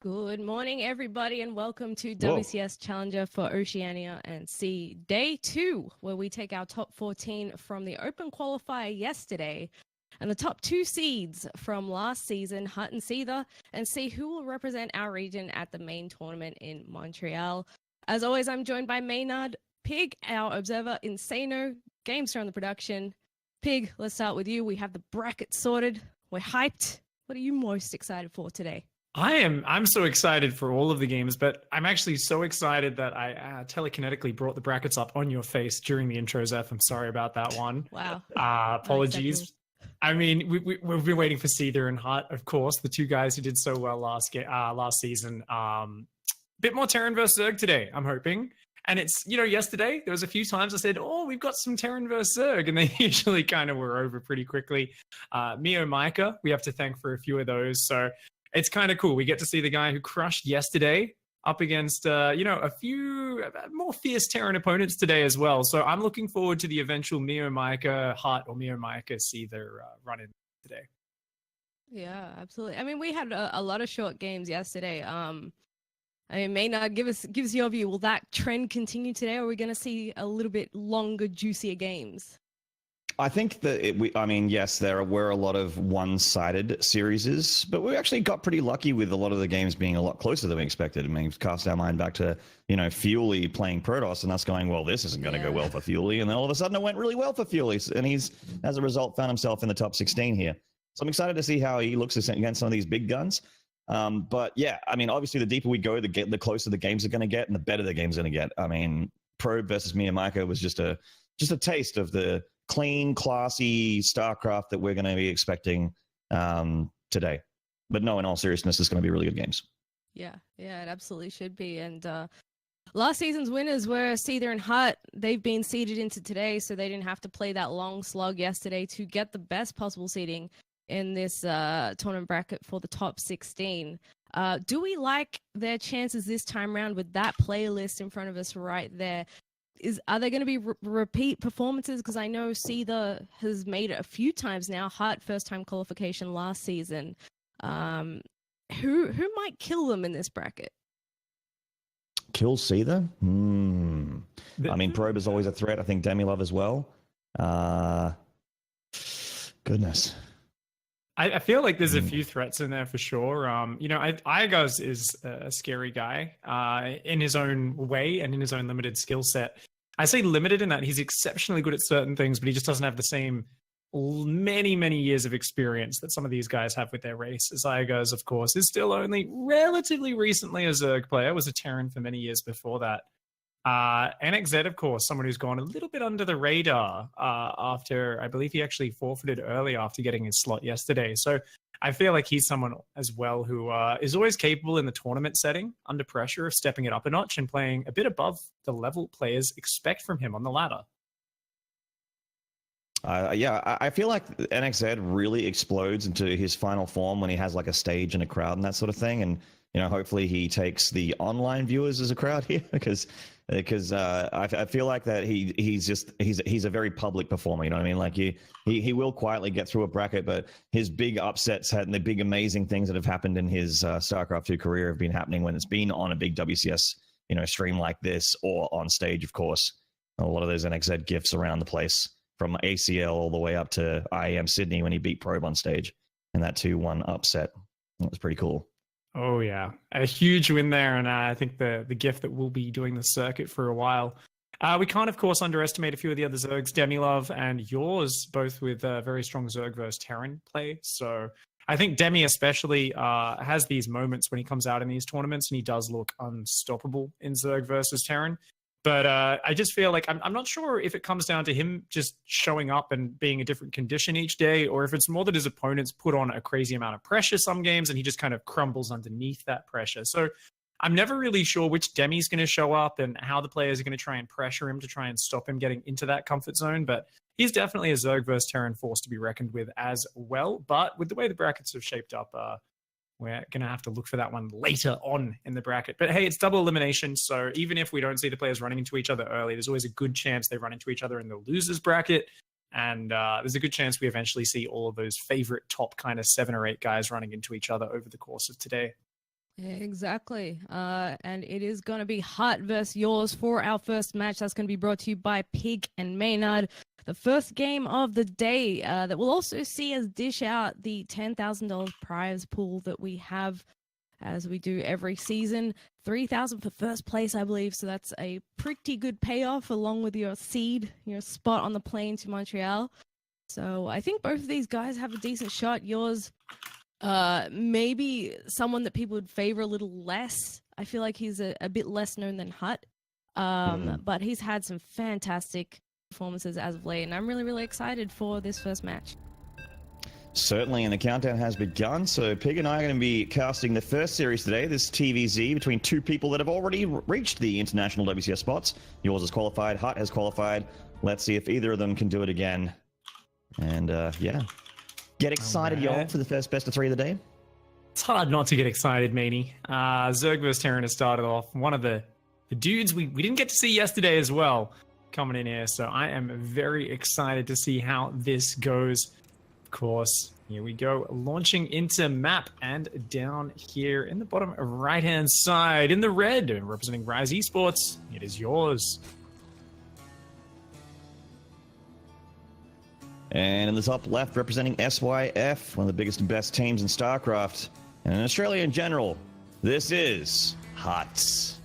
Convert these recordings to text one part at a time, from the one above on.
Good morning, everybody, and welcome to Whoa. WCS Challenger for Oceania and Sea Day 2, where we take our top 14 from the Open Qualifier yesterday and the top 2 seeds from last season, Hutt and Seether, and see who will represent our region at the main tournament in Montreal. As always, I'm joined by Maynard, Pig, our observer, Insano, Gamester on the production. Pig, let's start with you. We have the bracket sorted. We're hyped. What are you most excited for today? I'm so excited for all of the games, but I'm actually so excited that I telekinetically brought the brackets up on your face during the intro, Zeph. I'm sorry about that one. Wow. Apologies. I mean, we've been waiting for Seether and Hutt, of course, the two guys who did so well last season. Bit more Terran versus Zerg today, I'm hoping. And it's, yesterday there was a few times I said, oh, we've got some Terran versus Zerg, and they usually kind of were over pretty quickly. Mio Micah, we have to thank for a few of those. So it's kind of cool. We get to see the guy who crushed yesterday up against, a few more fierce Terran opponents today as well. So I'm looking forward to the eventual Mio Micah Hutt or Mio Micah Seether run-in today. Yeah, absolutely. I mean, we had a lot of short games yesterday. Maynard, give us your view. Will that trend continue today, or are we going to see a little bit longer, juicier games? I think that yes, there were a lot of one-sided series, but we actually got pretty lucky with a lot of the games being a lot closer than we expected. I mean, cast our mind back to, Fuely playing Protoss and us going, well, this isn't going to go well for Fuely. And then all of a sudden it went really well for Fuely. And he's, as a result, found himself in the top 16 here. So I'm excited to see how he looks against some of these big guns. But yeah, I mean, obviously the deeper we go, the closer the games are going to get and the better the game's going to get. I mean, Probe versus Mia Micah was just a taste of the clean, classy StarCraft that we're going to be expecting today. But no, in all seriousness, it's going to be really good games. Yeah, it absolutely should be. And last season's winners were Seether and Hutt. They've been seeded into today, so they didn't have to play that long slog yesterday to get the best possible seeding in this tournament bracket for the top 16. Do we like their chances this time around with that playlist in front of us right there? Are there going to be repeat performances? Because I know Seether has made it a few times now. Hutt, first time qualification last season. Who might kill them in this bracket? Kill Seether? I mean, Probe is always a threat. I think Demilove as well. Goodness. I feel like there's a few threats in there for sure. Iaguz is a scary guy in his own way and in his own limited skill set. I say limited in that he's exceptionally good at certain things, but he just doesn't have the same many, many years of experience that some of these guys have with their races. Iaguz, of course, is still only relatively recently a Zerg player, was a Terran for many years before that. NXZ, of course, someone who's gone a little bit under the radar after, I believe he actually forfeited early after getting his slot yesterday. So I feel like he's someone as well who is always capable in the tournament setting, under pressure, of stepping it up a notch and playing a bit above the level players expect from him on the ladder. I feel like NXZ really explodes into his final form when he has like a stage and a crowd and that sort of thing. And, hopefully he takes the online viewers as a crowd here because I feel like that he's a very public performer. You know what I mean? Like he will quietly get through a bracket, but his big upsets and the big amazing things that have happened in his StarCraft 2 career have been happening when it's been on a big WCS stream like this or on stage, of course. A lot of those NXZ gifs around the place from ACL all the way up to IEM Sydney when he beat Probe on stage and that 2-1 upset. That was pretty cool. Oh, yeah. A huge win there, and I think the gift that will be doing the circuit for a while. We can't, of course, underestimate a few of the other Zergs, Demilove and yours, both with very strong Zerg versus Terran play. So I think Demi especially has these moments when he comes out in these tournaments, and he does look unstoppable in Zerg versus Terran. But I just feel like I'm not sure if it comes down to him just showing up and being a different condition each day, or if it's more that his opponents put on a crazy amount of pressure some games and he just kind of crumbles underneath that pressure. So I'm never really sure which Demi's going to show up and how the players are going to try and pressure him to try and stop him getting into that comfort zone. But he's definitely a Zerg versus Terran force to be reckoned with as well. But with the way the brackets have shaped up, we're going to have to look for that one later on in the bracket. But hey, it's double elimination. So even if we don't see the players running into each other early, there's always a good chance they run into each other in the losers bracket. And there's a good chance we eventually see all of those favorite top kind of 7 or 8 guys running into each other over the course of today. Exactly. And it is going to be Hut versus Yours for our first match. That's going to be brought to you by Pig and Maynard. The first game of the day that will also see us dish out the $10,000 prize pool that we have as we do every season. $3,000 for first place, I believe. So that's a pretty good payoff along with your seed, your spot on the plane to Montreal. So I think both of these guys have a decent shot. Yours, maybe someone that people would favor a little less. I feel like he's a bit less known than Hut. But he's had some fantastic performances as of late, and I'm really, really excited for this first match. Certainly, and the countdown has begun. So Pig and I are going to be casting the first series today, this TVZ, between two people that have already reached the international WCS spots. Yours is qualified, Hut has qualified. Let's see if either of them can do it again. And yeah, get excited, y'all, for the first best of 3 of the day. It's hard not to get excited, Meanie. Zerg vs. Terran has started off. One of the dudes we didn't get to see yesterday as well coming in here. So I am very excited to see how this goes. Of course, here we go, launching into map, and down here in the bottom right-hand side, in the red, representing Rise Esports, it is Yours. And in the top left, representing SYF, one of the biggest and best teams in StarCraft, and in Australia in general, this is Hut.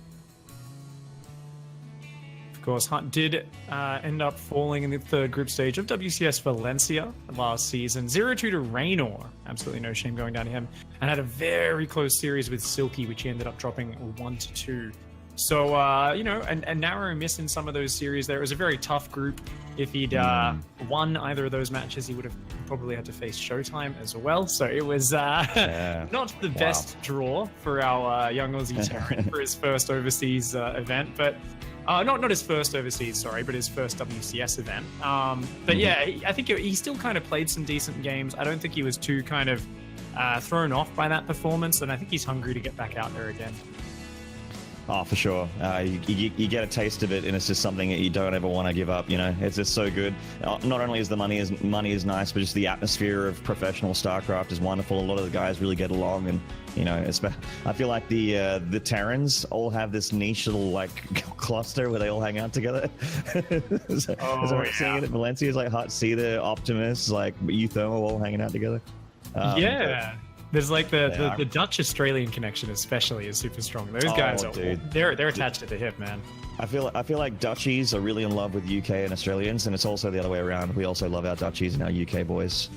Of course, Hut did end up falling in the third group stage of WCS Valencia last season. 0-2 to Raynor. Absolutely no shame going down to him. And had a very close series with Silky, which he ended up dropping 1-2. So, you know, a narrow miss in some of those series there. It was a very tough group. If he'd won either of those matches, he would have probably had to face Showtime as well. So it was not the best draw for our young Aussie Terran for his first overseas event. But not his first overseas, sorry, but his first WCS event. But yeah, I think he still kind of played some decent games. I don't think he was too kind of thrown off by that performance, and I think he's hungry to get back out there again. Oh, for sure. You get a taste of it, and it's just something that you don't ever want to give up. You know, it's just so good. Not only is the money is nice, but just the atmosphere of professional StarCraft is wonderful. A lot of the guys really get along, and you know, I feel like the Terrans all have this niche little like cluster where they all hang out together. So seeing it at Valencia is like Hut, Seether, Optimus, like Euthermo all hanging out together. There's like the Dutch-Australian connection especially is super strong. Those guys they're attached at the hip, man. I feel like Dutchies are really in love with UK and Australians, and it's also the other way around. We also love our Dutchies and our UK boys.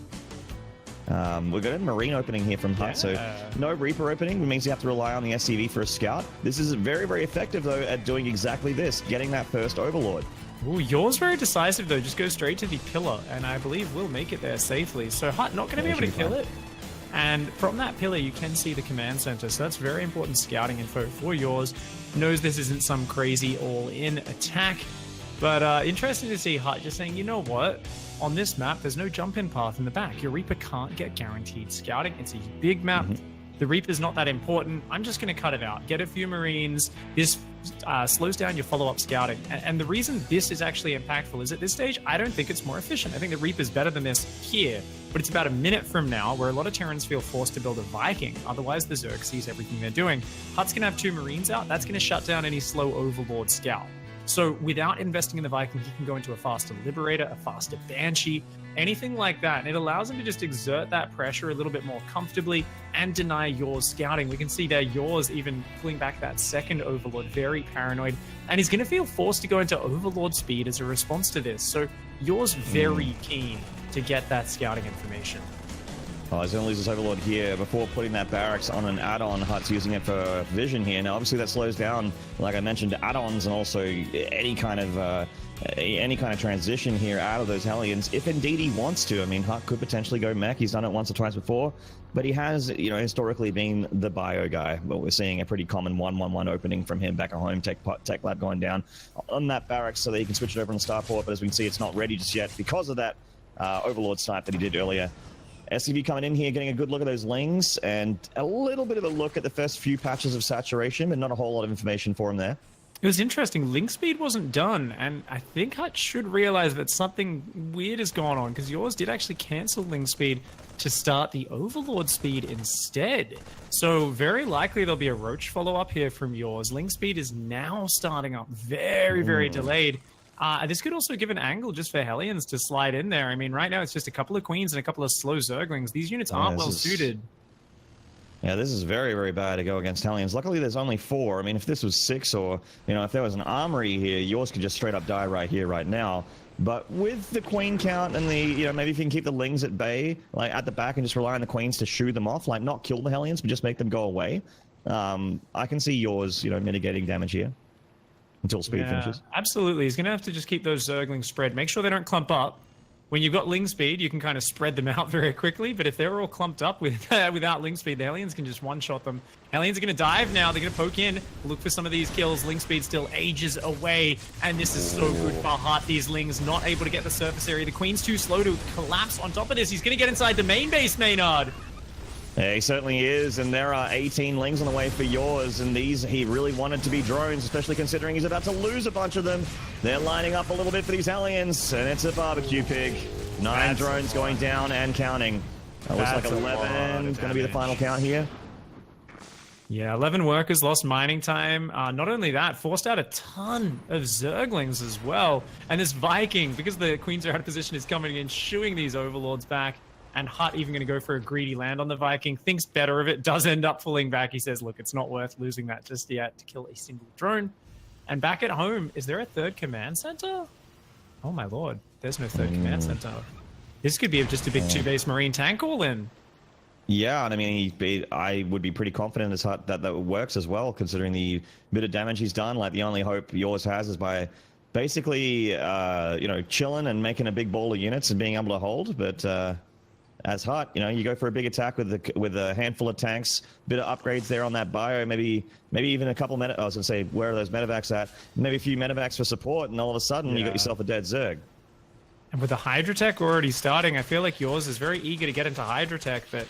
We've got a Marine opening here from Hut, so no Reaper opening. It means you have to rely on the SCV for a scout. This is very, very effective, though, at doing exactly this, getting that first Overlord. Ooh, Yours very decisive, though. Just go straight to the pillar, and I believe we'll make it there safely. So Hut not going to be able to kill it. And from that pillar, you can see the command center. So that's very important scouting info for Yours. Knows this isn't some crazy all-in attack. But interesting to see Hut just saying, you know what? On this map, there's no jump-in path in the back. Your Reaper can't get guaranteed scouting. It's a big map. The Reaper's not that important. I'm just going to cut it out. Get a few Marines. This slows down your follow-up scouting. And the reason this is actually impactful is at this stage, I don't think it's more efficient. I think the Reaper's better than this here. But it's about a minute from now where a lot of Terrans feel forced to build a Viking. Otherwise, the Zerg sees everything they're doing. Hut's going to have 2 Marines out. That's going to shut down any slow Overlord scout. So without investing in the Viking, he can go into a faster Liberator, a faster Banshee, anything like that. And it allows him to just exert that pressure a little bit more comfortably and deny Yours scouting. We can see there Yours even pulling back that second Overlord, very paranoid. And he's going to feel forced to go into Overlord speed as a response to this. So Yours very keen to get that scouting information. Oh, he's going to lose his Overlord here before putting that barracks on an add-on. Hut's using it for vision here. Now, obviously, that slows down, like I mentioned, add-ons and also any kind of transition here out of those Hellions, if indeed he wants to. I mean, Hut could potentially go mech. He's done it once or twice before, but he has, you know, historically been the bio guy. But we're seeing a pretty common 1-1-1 opening from him back at home. Tech Lab going down on that barracks so that he can switch it over on the starport. But as we can see, it's not ready just yet because of that Overlord snipe that he did earlier. SCV coming in here, getting a good look at those lings, and a little bit of a look at the first few patches of saturation, but not a whole lot of information for him there. It was interesting. Link speed wasn't done, and I think Hut should realize that something weird has gone on, because yours did actually cancel link speed to start the Overlord speed instead. So very likely there'll be a Roach follow-up here from yours. Link speed is now starting up very, very delayed. This could also give an angle just for Hellions to slide in there. I mean, right now it's just a couple of Queens and a couple of slow Zerglings. These units aren't well suited. Yeah, this is very, very bad to go against Hellions. Luckily, there's only 4. I mean, if this was 6 or, you know, if there was an armory here, yours could just straight up die right here, right now. But with the queen count and the, you know, maybe if you can keep the lings at bay, like at the back and just rely on the queens to shoo them off, like not kill the Hellions, but just make them go away. I can see yours, you know, mitigating damage here until speed finishes. Absolutely. He's going to have to just keep those Zerglings spread. Make sure they don't clump up. When you've got Ling speed, you can kind of spread them out very quickly, but if they're all clumped up with without Ling speed, the Hellions can just one-shot them. Hellions are going to dive now. They're going to poke in, look for some of these kills. Ling speed still ages away, and this is so good for Hut. These Lings not able to get the surface area. The Queen's too slow to collapse on top of this. He's going to get inside the main base, Maynard. Yeah, he certainly is, and there are 18 lings on the way for yours, and these he really wanted to be drones, especially considering he's about to lose a bunch of them. They're lining up a little bit for these Hellions, and it's a barbecue pig. 9 drones going down and counting. That looks like 11 is going to be the final count here. Yeah, 11 workers lost mining time. Not only that, forced out a ton of Zerglings as well. And this Viking, because the Queens are out of position, is coming in, shooing these Overlords back. And Hut even going to go for a greedy land on the Viking. Thinks better of it, does end up pulling back. He says, look, it's not worth losing that just yet to kill a single drone. And back at home, is there a third command center? Oh my lord, there's no third command center. This could be just a big 2-base Marine tank all in. Yeah, and I mean, I would be pretty confident as Hut that works as well, considering the bit of damage he's done. Like, the only hope yours has is by basically, you know, chilling and making a big ball of units and being able to hold. But as Hut, you know, you go for a big attack with a handful of tanks, bit of upgrades there on that bio, maybe even a couple I was gonna say, where are those medevacs at? Maybe a few medevacs for support, and all of a sudden you got yourself a dead Zerg. And with the Hydratech already starting, I feel like yours is very eager to get into Hydratech, but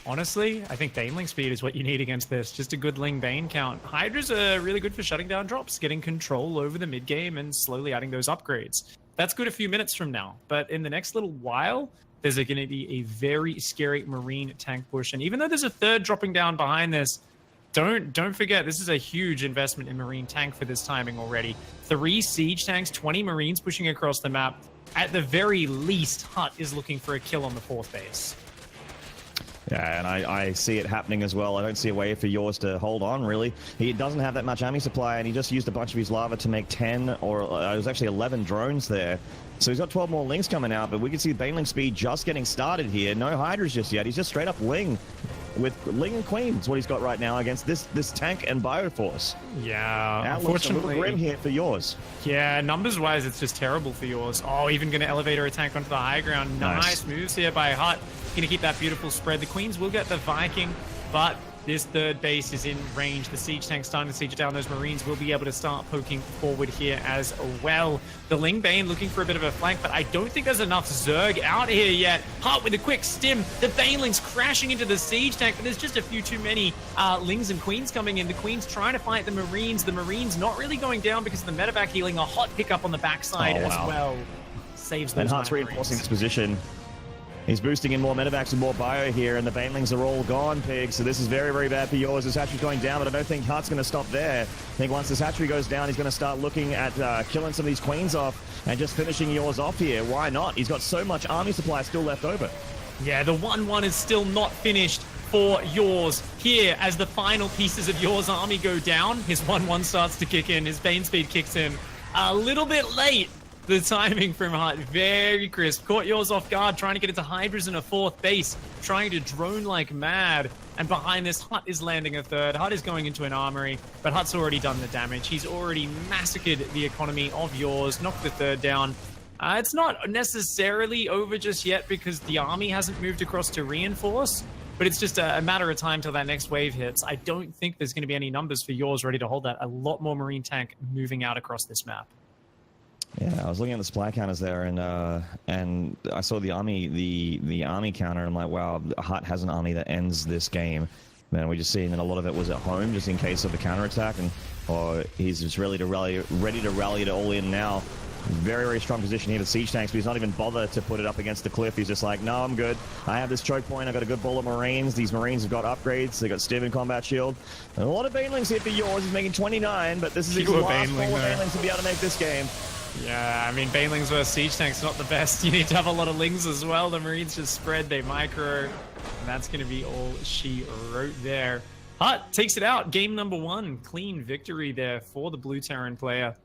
honestly, I think Baneling speed is what you need against this. Just a good Ling Bane count. Hydras are really good for shutting down drops, getting control over the mid game, and slowly adding those upgrades. That's good a few minutes from now, but in the next little while, there's going to be a very scary Marine tank push. And even though there's a third dropping down behind this, don't forget, this is a huge investment in Marine tank for this timing already. 3 siege tanks, 20 Marines pushing across the map. At the very least, Hut is looking for a kill on the 4th base. Yeah, and I see it happening as well. I don't see a way for yours to hold on, really. He doesn't have that much army supply, and he just used a bunch of his lava to make 10, or it was actually 11 drones there. So he's got 12 more lings coming out, but we can see Baneling speed just getting started here. No Hydras just yet. He's just straight up Ling. With Ling and Queen's what he's got right now against this tank and Bioforce. Yeah, unfortunately, a little grim here for yours. Yeah, numbers-wise, it's just terrible for yours. Oh, even going to elevator a tank onto the high ground. Nice moves here by Hut. Going to keep that beautiful spread. The Queens will get the Viking, but this 3rd base is in range. The siege tank starting to siege down. Those Marines will be able to start poking forward here as well. The Ling Bane looking for a bit of a flank, but I don't think there's enough Zerg out here yet. Hut with a quick stim. The Banelings crashing into the siege tank, but there's just a few too many Lings and Queens coming in. The Queens trying to fight the Marines. The Marines not really going down because of the medevac healing. A hot pickup on the backside as well. Saves those. And Hut's reinforcing this position. He's boosting in more medevacs and more bio here, and the Banelings are all gone, Pig. So this is very, very bad for yours. This hatchery's going down, but I don't think Hut's going to stop there. I think once this hatchery goes down, he's going to start looking at killing some of these Queens off and just finishing yours off here. Why not? He's got so much army supply still left over. Yeah, the 1-1 is still not finished for yours. Here, as the final pieces of yours army go down, his 1-1 starts to kick in. His Bane speed kicks in a little bit late. The timing from Hut, very crisp. Caught yours off guard, trying to get into Hydras in a 4th base, trying to drone like mad. And behind this, Hut is landing a 3rd. Hut is going into an armory, but Hut's already done the damage. He's already massacred the economy of yours, knocked the 3rd down. It's not necessarily over just yet because the army hasn't moved across to reinforce, but it's just a matter of time till that next wave hits. I don't think there's going to be any numbers for yours ready to hold that. A lot more Marine tank moving out across this map. Yeah, I was looking at the supply counters there, and I saw the army, the army counter, and I'm like, wow, Hut has an army that ends this game. Man, we're just seeing that a lot of it was at home, just in case of the counterattack, or he's just ready to rally it all in now. Very, very strong position here to Siege Tanks, but he's not even bothered to put it up against the cliff. He's just like, no, I'm good. I have this choke point. I got a good ball of Marines. These Marines have got upgrades. They got Stiv and Combat Shield. And a lot of Banelings here for yours. He's making 29, but this is his last ball of Banelings to be able to make this game. Yeah, I mean, Banelings versus Siege Tanks not the best. You need to have a lot of Lings as well. The Marines just spread, they micro, and that's going to be all she wrote there. Hut takes it out. Game number 1. Clean victory there for the Blue Terran player.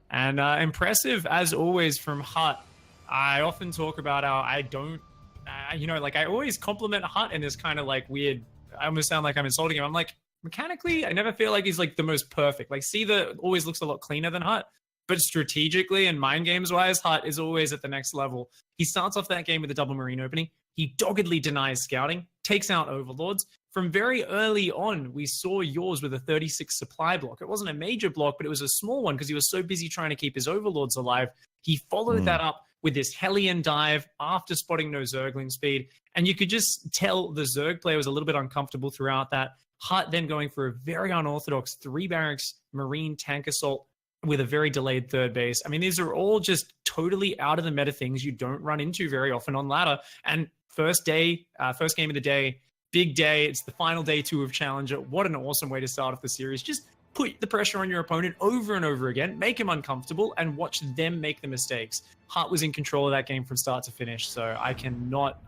And impressive, as always, from Hut. I often talk about how I don't, I always compliment Hut in this kind of like weird, I almost sound like I'm insulting him. I'm like, mechanically, I never feel like he's like the most perfect. Like, Seether always looks a lot cleaner than Hut. But strategically and mind games wise, Hut is always at the next level. He starts off that game with a double Marine opening. He doggedly denies scouting, takes out Overlords. From very early on, we saw yours with a 36 supply block. It wasn't a major block, but it was a small one because he was so busy trying to keep his Overlords alive. He followed that up with this Hellion dive after spotting no Zergling speed. And you could just tell the Zerg player was a little bit uncomfortable throughout that. Hut then going for a very unorthodox 3 barracks Marine tank assault with a very delayed third base. I mean, these are all just totally out of the meta things you don't run into very often on ladder. And first game of the day, big day. It's the final day 2 of Challenger. What an awesome way to start off the series. Just put the pressure on your opponent over and over again, make him uncomfortable, and watch them make the mistakes. Hart was in control of that game from start to finish, so I cannot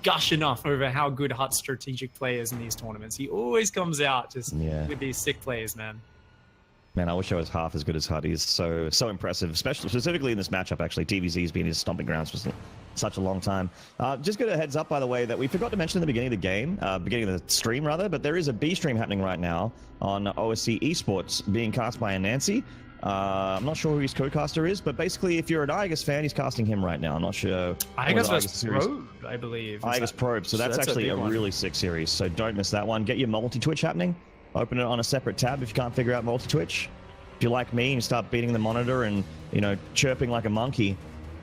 gush enough over how good Hut's strategic play is in these tournaments. He always comes out just with these sick plays, man. Man, I wish I was half as good as Hut. He's so impressive, specifically in this matchup, actually. TVZ's been his stomping grounds for such a long time. Just got a heads up, by the way, that we forgot to mention in the beginning of the game, beginning of the stream, rather, but there is a B stream happening right now on OCE-SEA being cast by Nancy. I'm not sure who his co-caster is, but basically, if you're an Aegis fan, he's casting him right now. I'm not sure. Aegis Probe, I believe. Aegis Probe, so that's actually a really sick series, so don't miss that one. Get your multi-Twitch happening. Open it on a separate tab if you can't figure out multi-Twitch. If you're like me and you start beating the monitor and, chirping like a monkey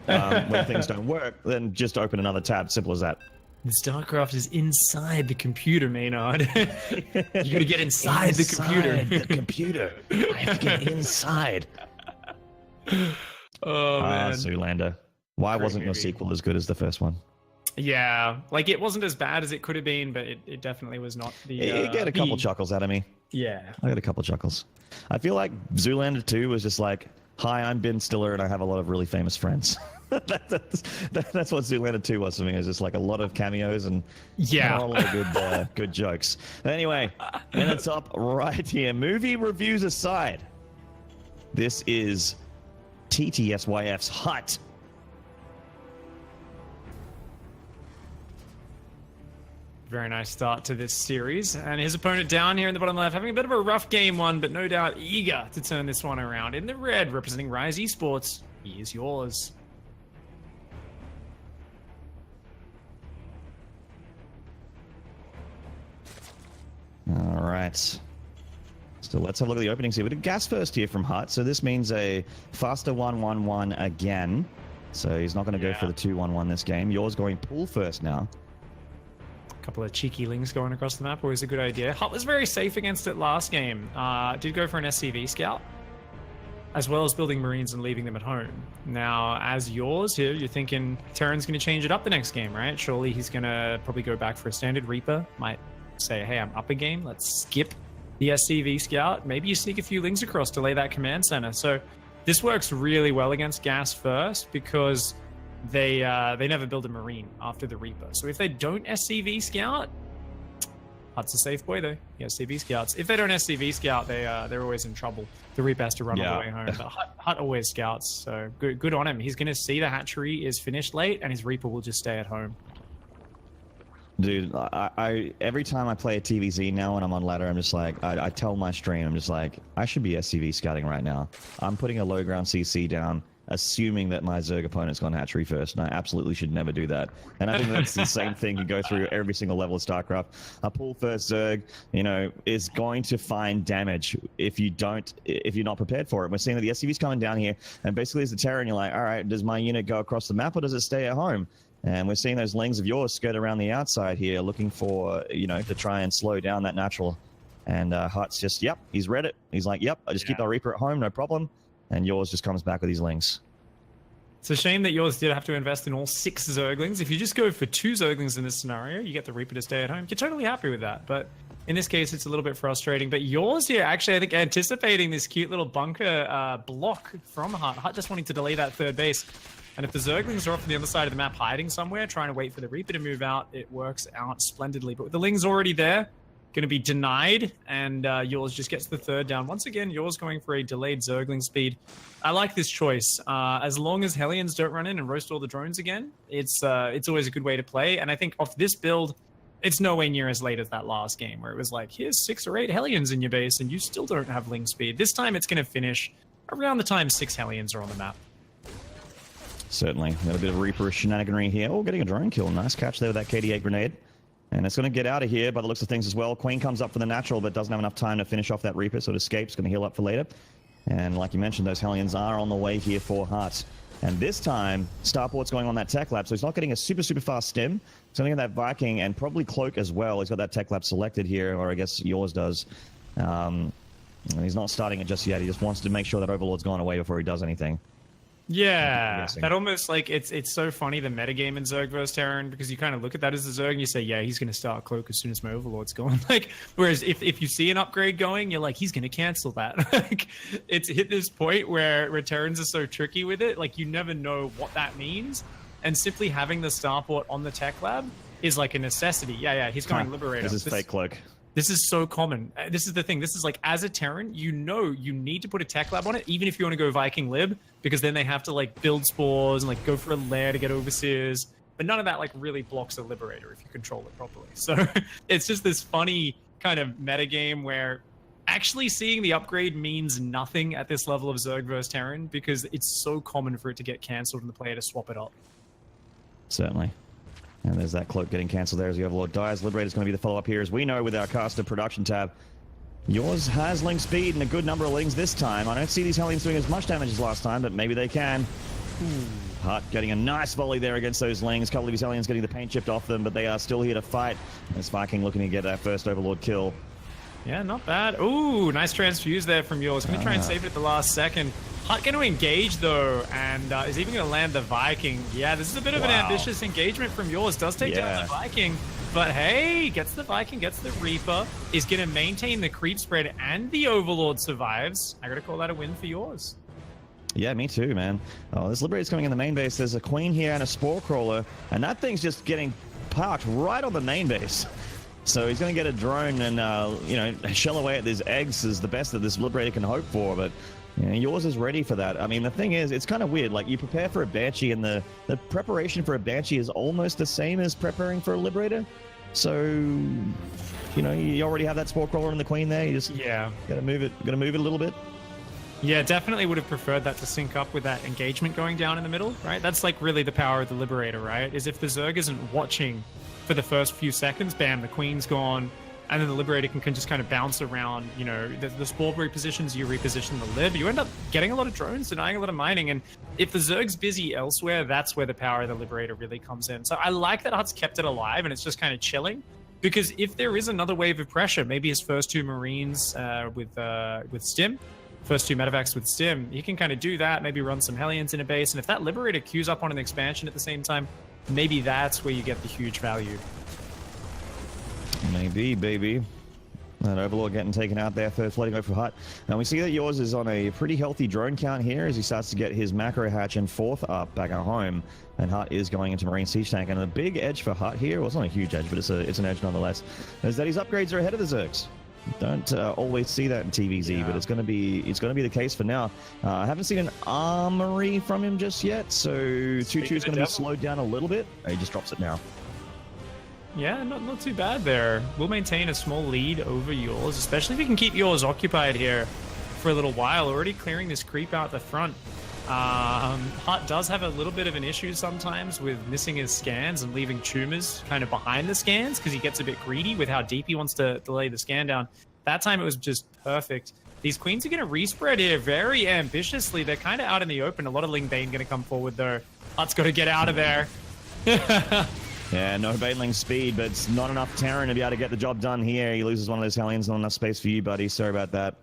when things don't work, then just open another tab. Simple as that. StarCraft is inside the computer, Maynard. You gotta get inside the computer. The computer. I have to get inside. Oh, man. Zoolander. Why wasn't your sequel as good as the first one? Yeah, like it wasn't as bad as it could have been, but it definitely was not the... You get a couple chuckles out of me. Yeah. I got a couple chuckles. I feel like Zoolander 2 was just like, hi, I'm Ben Stiller and I have a lot of really famous friends. That's what Zoolander 2 was for me. It was just like a lot of cameos and a lot of good jokes. Anyway, and it's up right here. Movie reviews aside, this is TTSYF's Hut. Very nice start to this series. And his opponent down here in the bottom left, having a bit of a rough game one, but no doubt eager to turn this one around. In the red, representing Rise Esports, he is yours. All right. So let's have a look at the openings here. We did gas first here from Hut, so this means a faster 1-1-1 again. So he's not going to go for the 2-1-1 this game. Yours going pool first now. Couple of cheeky links going across the map, always a good idea. Hut was very safe against it last game. Did go for an SCV scout, as well as building Marines and leaving them at home. Now, as yours here, you're thinking Terran's going to change it up the next game, right? Surely he's going to probably go back for a standard Reaper. Might say, hey, I'm up a game. Let's skip the SCV scout. Maybe you sneak a few links across to lay that command center. So this works really well against gas first because they never build a Marine after the Reaper. So if they don't SCV scout, Hut's a safe boy though. He has SCV scouts. If they don't SCV scout, they're always in trouble. The Reaper has to run all the way home. But Hut always scouts, so good on him. He's gonna see the hatchery is finished late, and his Reaper will just stay at home. Dude, I every time I play a TVZ now when I'm on ladder, I'm just like, I tell my stream, I'm just like, I should be SCV scouting right now. I'm putting a low ground CC down, assuming that my Zerg opponent's gone hatchery first, and I absolutely should never do that. And I think that's the same thing you go through every single level of StarCraft. A pull first Zerg, is going to find damage if you're not prepared for it. We're seeing that the SCV's coming down here, and basically as a Terran, you're like, all right, does my unit go across the map or does it stay at home? And we're seeing those Lings of yours skirt around the outside here, looking for, to try and slow down that natural. And Hutt's just, yep, he's read it. He's like, yep, I just keep our Reaper at home, no problem. And yours just comes back with these Lings. It's a shame that yours did have to invest in all 6 Zerglings. If you just go for 2 Zerglings in this scenario, you get the Reaper to stay at home. You're totally happy with that. But in this case, it's a little bit frustrating. But yours here, actually, I think, anticipating this cute little bunker block from Hutt. Hutt just wanting to delay that 3rd base. And if the Zerglings are off on the other side of the map hiding somewhere, trying to wait for the Reaper to move out, it works out splendidly. But with the Lings already there, going to be denied, and yours just gets the 3rd down. Once again, yours going for a delayed Zergling speed. I like this choice. As long as Hellions don't run in and roast all the drones again, it's always a good way to play. And I think off this build, it's nowhere near as late as that last game where it was like, here's 6 or 8 Hellions in your base and you still don't have Ling speed. This time it's going to finish around the time 6 Hellions are on the map. Certainly. Got a bit of Reaper shenaniganry here. Oh, getting a drone kill. Nice catch there with that KD8 grenade. And it's going to get out of here by the looks of things as well. Queen comes up for the natural, but doesn't have enough time to finish off that Reaper, so it escapes. Going to heal up for later. And like you mentioned, those Hellions are on the way here for Hutt. And this time, Starport's going on that tech lab, so he's not getting a super, super fast stim. He's only getting that Viking and probably Cloak as well. He's got that tech lab selected here, or I guess yours does. And he's not starting it just yet. He just wants to make sure that Overlord's gone away before he does anything. Yeah, that almost like it's so funny the metagame in Zerg versus Terran, because you kind of look at that as a Zerg and you say, yeah, he's going to start Cloak as soon as my Overlord's gone. Like, whereas if you see an upgrade going, you're like, he's going to cancel that. Like, it's hit this point where Terrans are so tricky with it, like you never know what that means, and simply having the Starport on the tech lab is like a necessity. Yeah, he's going Liberator. This is fake Cloak. This is so common. This is the thing. This is like, as a Terran, you know you need to put a tech lab on it, even if you want to go Viking Lib, because then they have to like build spores and like go for a lair to get overseers. But none of that like really blocks a Liberator if you control it properly. So it's just this funny kind of metagame where actually seeing the upgrade means nothing at this level of Zerg versus Terran, because it's so common for it to get cancelled and the player to swap it up. Certainly. And there's that Cloak getting cancelled there as the Overlord dies. Liberator's going to be the follow-up here. As we know with our caster production tab, yours has Ling speed and a good number of Lings this time. I don't see these Hellions doing as much damage as last time, but maybe they can. Hutt getting a nice volley there against those Lings. A couple of these Hellions getting the paint chipped off them, but they are still here to fight. This Viking looking to get that first Overlord kill. Yeah, not bad. Ooh, nice transfuse there from yours. Going to try and save it at the last second. Hutt going to engage, though, and is even going to land the Viking. Yeah, this is a bit of an ambitious engagement from yours. Does take down the Viking, but hey, gets the Viking, gets the Reaper, is going to maintain the creep spread, and the Overlord survives. I got to call that a win for yours. Yeah, me too, man. Oh, this Liberator's coming in the main base. There's a Queen here and a Spore Crawler, and that thing's just getting parked right on the main base. So he's going to get a drone and, shell away at these eggs is the best that this Liberator can hope for, but yours is ready for that. I mean, the thing is, it's kind of weird. Like, you prepare for a Banshee, and the preparation for a Banshee is almost the same as preparing for a Liberator. So, you already have that Spore Crawler and the Queen there. You just gotta move it a little bit. Yeah, definitely would have preferred that to sync up with that engagement going down in the middle, right? That's like really the power of the Liberator, right? Is if the Zerg isn't watching for the first few seconds, bam, the Queen's gone, and then the Liberator can just kind of bounce around, the Spore repositions, you reposition the Lib, you end up getting a lot of drones, denying a lot of mining, and if the Zerg's busy elsewhere, that's where the power of the Liberator really comes in. So I like that Hutt's kept it alive, and it's just kind of chilling, because if there is another wave of pressure, maybe his first 2 Marines with Stim, first 2 medevacs with Stim, he can kind of do that, maybe run some Hellions in a base, and if that Liberator queues up on an expansion at the same time, maybe that's where you get the huge value. Maybe, baby. That Overlord getting taken out there, first floating over for Hutt. Now we see that yours is on a pretty healthy drone count here as he starts to get his macro hatch and 4th up back at home. And Hutt is going into Marine Siege Tank. And a big edge for Hutt here, well, it's not a huge edge, but it's an edge nonetheless, is that his upgrades are ahead of the Zergs. Don't always see that in TVZ, but it's going to be the case for now. I haven't seen an armory from him just yet, so 2-2 is going to be slowed down a little bit. He just drops it now. Yeah, not too bad there. We'll maintain a small lead over yours, especially if we can keep yours occupied here for a little while. Already clearing this creep out the front. Hutt does have a little bit of an issue sometimes with missing his scans and leaving tumors kind of behind the scans because he gets a bit greedy with how deep he wants to lay the scan down. That time it was just perfect. These Queens are going to respread here very ambitiously. They're kind of out in the open. A lot of Ling Bane going to come forward though. Hutt's got to get out of there. Yeah, no baneling speed, but it's not enough Terran to be able to get the job done here. He loses one of those Hellions, not enough space for you, buddy. Sorry about that.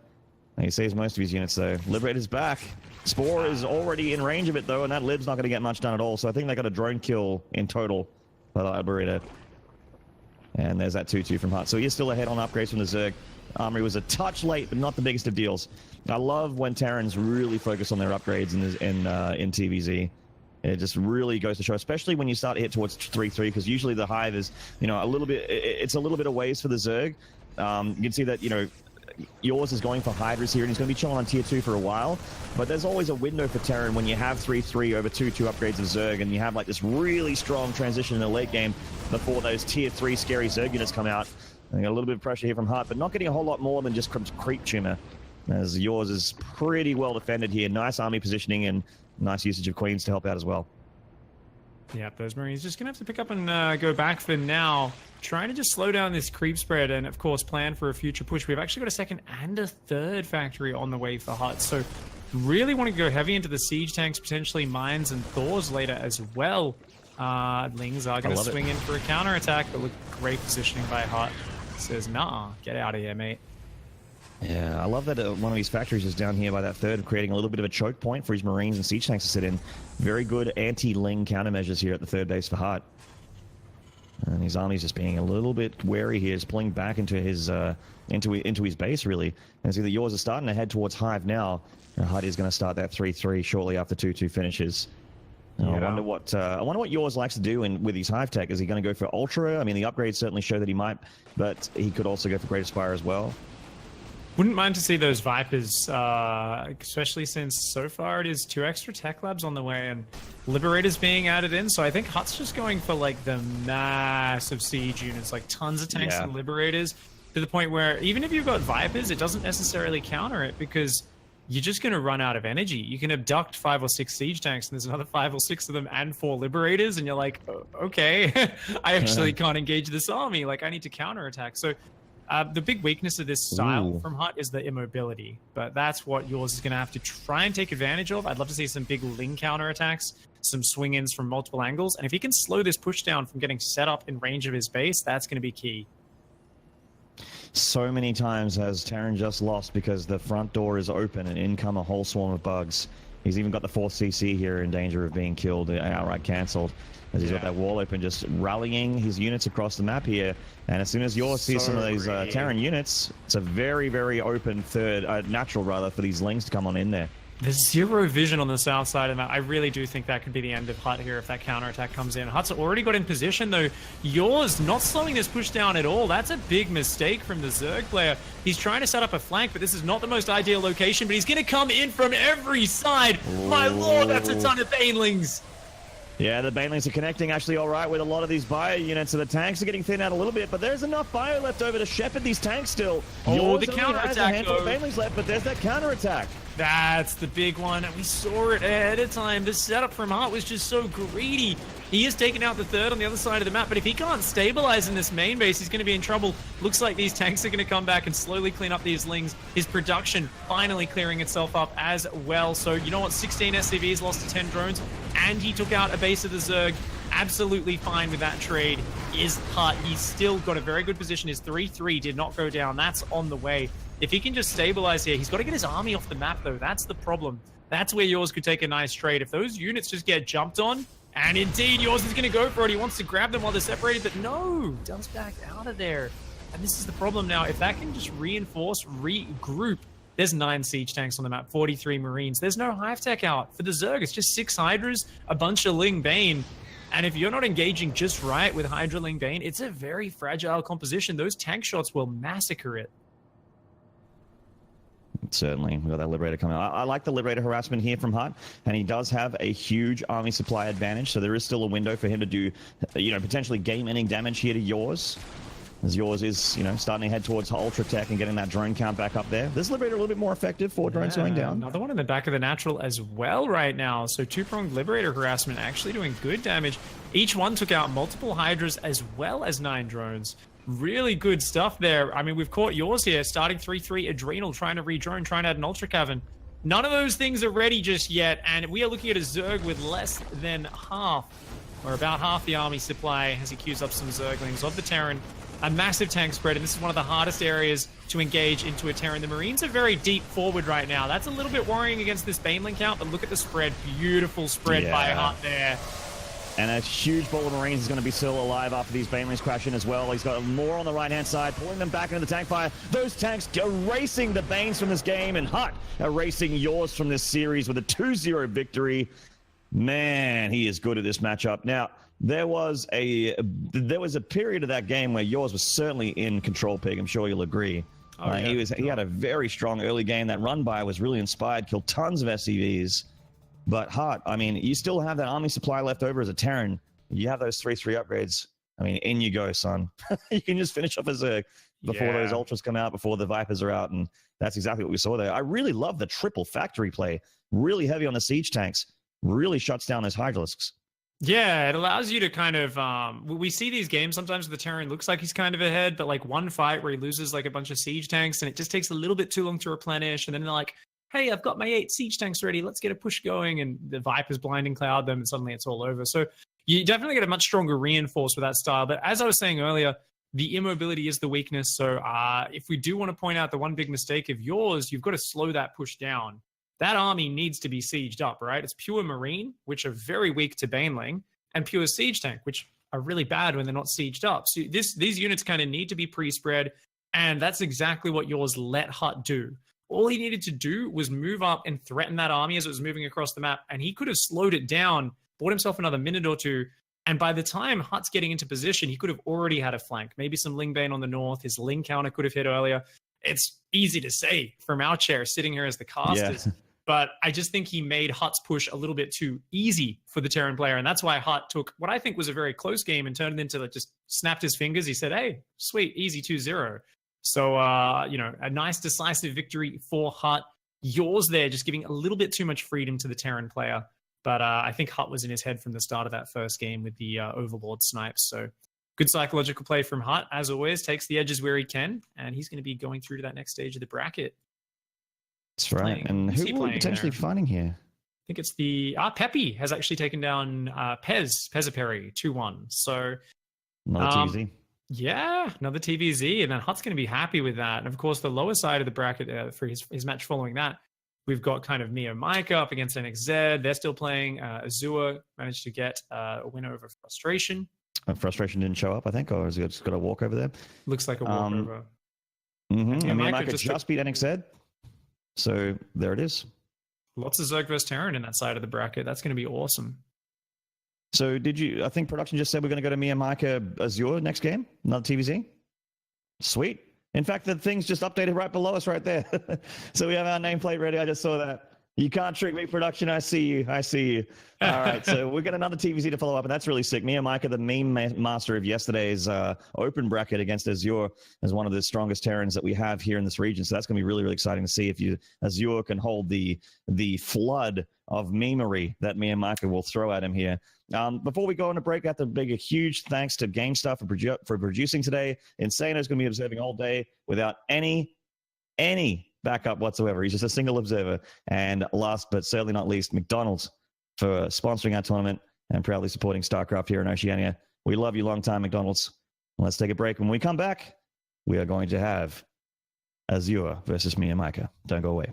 He saves most of his units, though. Liberator's back. Spore is already in range of it, though, and that Lib's not going to get much done at all. So I think they got a drone kill in total by the Liberator. And there's that 2-2 from Hut. So he is still ahead on upgrades from the Zerg. Armory was a touch late, but not the biggest of deals. I love when Terrans really focus on their upgrades in TVZ. It just really goes to show, especially when you start to hit towards 3-3, because usually the Hive is, you know, a little bit, it's a little bit of ways for the Zerg. You can see that, you know, yours is going for Hydras here, and he's going to be chilling on tier 2 for a while. But there's always a window for Terran when you have 3-3 over 2 upgrades of Zerg, and you have like this really strong transition in the late game before those tier 3 scary Zerg units come out. And got a little bit of pressure here from Hut, but not getting a whole lot more than just creep tumor, as yours is pretty well defended here. Nice army positioning and nice usage of Queens to help out as well. Yep, those Marines just going to have to pick up and go back for now. Trying to just slow down this creep spread and, of course, plan for a future push. We've actually got a second and a third factory on the way for Hut. So really want to go heavy into the siege tanks, potentially mines and Thors later as well. Lings are going to swing in for a counterattack, but look, great positioning by Hut. Says, nah, get out of here, mate. Yeah, I love that one of these factories is down here by that third, creating a little bit of a choke point for his Marines and siege tanks to sit in. Very good anti-Ling countermeasures here at the third base for Hut. And his army's just being a little bit wary here. He's pulling back into his into his base, really. And see that yours is starting to head towards Hive now. And Hut is going to start that 3-3 shortly after 2-2 finishes. Yeah. I wonder what yours likes to do with his Hive tech. Is he going to go for Ultra? I mean, the upgrades certainly show that he might, but he could also go for Great Aspire as well. Wouldn't mind to see those Vipers, especially since so far it is 2 extra tech labs on the way and Liberators being added in. So I think Hut's just going for like the massive siege units, like tons of tanks and Liberators, to the point where even if you've got Vipers, it doesn't necessarily counter it because you're just going to run out of energy. You can abduct 5 or 6 siege tanks and there's another 5 or 6 of them and 4 Liberators and you're like, okay, I actually can't engage this army. Like I need to counterattack. So the big weakness of this style from Hut is the immobility, but that's what yours is going to have to try and take advantage of. I'd love to see some big Ling counterattacks, some swing-ins from multiple angles, and if he can slow this push down from getting set up in range of his base, that's going to be key. So many times has Terran just lost because the front door is open and in come a whole swarm of bugs. He's even got the 4th CC here in danger of being killed, outright cancelled. As he's got that wall open, just rallying his units across the map here. And as soon as yours sees some of these Terran units, it's a very, very open third, natural rather, for these Lings to come on in there. There's zero vision on the south side of the map. I really do think that could be the end of Hut here if that counterattack comes in. Hut's already got in position, though. Yours not slowing this push down at all. That's a big mistake from the Zerg player. He's trying to set up a flank, but this is not the most ideal location, but he's going to come in from every side. My lord, that's a ton of Banelings. Yeah, the Banelings are connecting actually all right with a lot of these bio units, so the tanks are getting thinned out a little bit, but there's enough bio left over to shepherd these tanks still. Oh, the counterattack, though. Banelings left, but there's that counterattack. That's the big one. We saw it ahead of time. The setup from Hut was just so greedy. He is taking out the third on the other side of the map, but if he can't stabilize in this main base, he's going to be in trouble. Looks like these tanks are going to come back and slowly clean up these Lings. His production finally clearing itself up as well. So, you know what? 16 SCVs lost to 10 drones, and he took out a base of the Zerg. Absolutely fine with that trade is Hut. He's still got a very good position. His 3-3 did not go down. That's on the way. If he can just stabilize here, he's got to get his army off the map, though. That's the problem. That's where yours could take a nice trade. If those units just get jumped on, and indeed, yours is going to go for it. He wants to grab them while they're separated, but no, dumps back out of there. And this is the problem now. If that can just reinforce, regroup, there's 9 siege tanks on the map, 43 Marines. There's no Hive Tech out. For the Zerg, it's just 6 Hydras, a bunch of Ling Bane. And if you're not engaging just right with Hydra Ling Bane, it's a very fragile composition. Those tank shots will massacre it. Certainly. We've got that Liberator coming out. I like the Liberator harassment here from Hut, and he does have a huge army supply advantage, so there is still a window for him to do, potentially game-ending damage here to yours. As yours is, starting to head towards Ultra Tech and getting that drone count back up there. This Liberator a little bit more effective, 4 drones going down. Another one in the back of the natural as well right now. So 2-pronged Liberator harassment actually doing good damage. Each one took out multiple Hydras as well as 9 drones. Really good stuff there. I mean, we've caught yours here, starting 3-3 Adrenal, trying to re-drone, trying to add an Ultra Cavern. None of those things are ready just yet, and we are looking at a Zerg with less than half or about half the army supply as he queues up some Zerglings of the Terran. A massive tank spread, and this is one of the hardest areas to engage into a Terran. The Marines are very deep forward right now. That's a little bit worrying against this Baneling count, but look at the spread. Beautiful spread by Hut there. And a huge ball of Marines is going to be still alive after these Banelings crash in as well. He's got more on the right-hand side, pulling them back into the tank fire. Those tanks erasing the Banes from this game, and Hut erasing yours from this series with a 2-0 victory. Man, he is good at this matchup. Now, there was a period of that game where yours was certainly in control, Pig. I'm sure you'll agree. Oh, yeah. He had a very strong early game. That run by was really inspired, killed tons of SCVs. But Hart, I mean, you still have that army supply left over as a Terran. You have those 3-3 upgrades. I mean, in you go, son. You can just finish off as a before those Ultras come out, before the Vipers are out, and that's exactly what we saw there. I really love the triple factory play. Really heavy on the siege tanks. Really shuts down those Hydralisks. Yeah, it allows you to kind of, we see these games sometimes where the Terran looks like he's kind of ahead, but like one fight where he loses like a bunch of siege tanks and it just takes a little bit too long to replenish. And then they're like, hey, I've got my 8 siege tanks ready. Let's get a push going. And the Vipers blinding cloud them and suddenly it's all over. So you definitely get a much stronger reinforce with that style. But as I was saying earlier, the immobility is the weakness. So if we do want to point out the one big mistake of yours, you've got to slow that push down. That army needs to be sieged up, right? It's pure Marine, which are very weak to Baneling, and pure Siege Tank, which are really bad when they're not sieged up. So these units kind of need to be pre-spread, and that's exactly what yours let Hut do. All he needed to do was move up and threaten that army as it was moving across the map, and he could have slowed it down, bought himself another minute or two, and by the time Hut's getting into position, he could have already had a flank. Maybe some Lingbane on the north, his Ling counter could have hit earlier. It's easy to say from our chair, sitting here as the casters. Yeah. But I just think he made Hut's push a little bit too easy for the Terran player. And that's why Hut took what I think was a very close game and turned it into like just snapped his fingers. He said, hey, sweet, easy 2-0. So, a nice decisive victory for Hut. Yours there, just giving a little bit too much freedom to the Terran player. But I think Hut was in his head from the start of that first game with the Overlord snipes. So good psychological play from Hut, as always, takes the edges where he can. And he's going to be going through to that next stage of the bracket. That's right. And who are we potentially finding here? I think it's the Peppy has actually taken down Pezaperi 2-1. So another TVZ. Yeah, another TVZ, and then Hut's going to be happy with that. And of course, the lower side of the bracket for his match following that, we've got kind of Mio Micah up against NXZ. They're still playing. Azure managed to get a win over Frustration. Frustration didn't show up, I think, or has he just got a walk over there? Looks like a walkover. And Mio Micah just beat NXZ. So there it is. Lots of Zerg vs Terran in that side of the bracket. That's going to be awesome. So I think production just said we're going to go to Mia Micah Azure next game? Another TVZ? Sweet. In fact, the thing's just updated right below us right there. So we have our nameplate ready. I just saw that. You can't trick me, production. I see you. All right, so we got another TVZ to follow up, and that's really sick. Mia Micah, the meme master of yesterday's open bracket against Azure, is one of the strongest Terrans that we have here in this region. So that's going to be really, really exciting to see if Azure can hold the flood of memery that Mia Micah will throw at him here. Before we go on a break, I have to make a huge thanks to GameStar for producing today. Insano is going to be observing all day without any backup whatsoever. He's just a single observer. And last but certainly not least, McDonald's for sponsoring our tournament and proudly supporting StarCraft here in Oceania. We love you long time, McDonald's. Let's take a break. When we come back, we are going to have Azure versus Mia Micah. Don't go away.